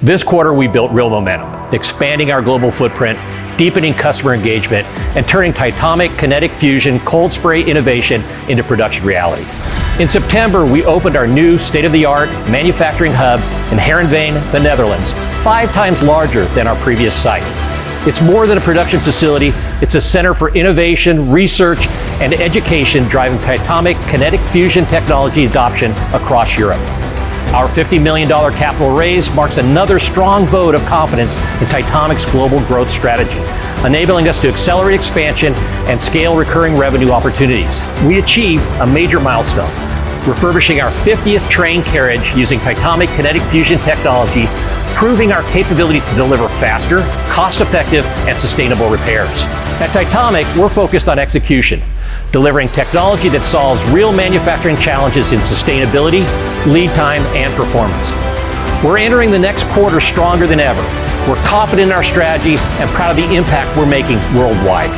This quarter, we built real momentum, expanding our global footprint, deepening customer engagement, and turning Titomic Kinetic Fusion cold spray innovation into production reality. In September, we opened our new state-of-the-art manufacturing hub in Heerenveen, the Netherlands, 5 times larger than our previous site. It's more than a production facility, it's a center for innovation, research, and education driving Titomic Kinetic Fusion technology adoption across Europe. Our $50 million capital raise marks another strong vote of confidence in Titomic's global growth strategy, enabling us to accelerate expansion and scale recurring revenue opportunities. We achieved a major milestone, refurbishing our 50th train carriage using Titomic Kinetic Fusion technology, proving our capability to deliver faster, cost-effective, and sustainable repairs. At Titomic, we're focused on execution, delivering technology that solves real manufacturing challenges in sustainability, lead time, and performance. We're entering the next quarter stronger than ever. We're confident in our strategy and proud of the impact we're making worldwide.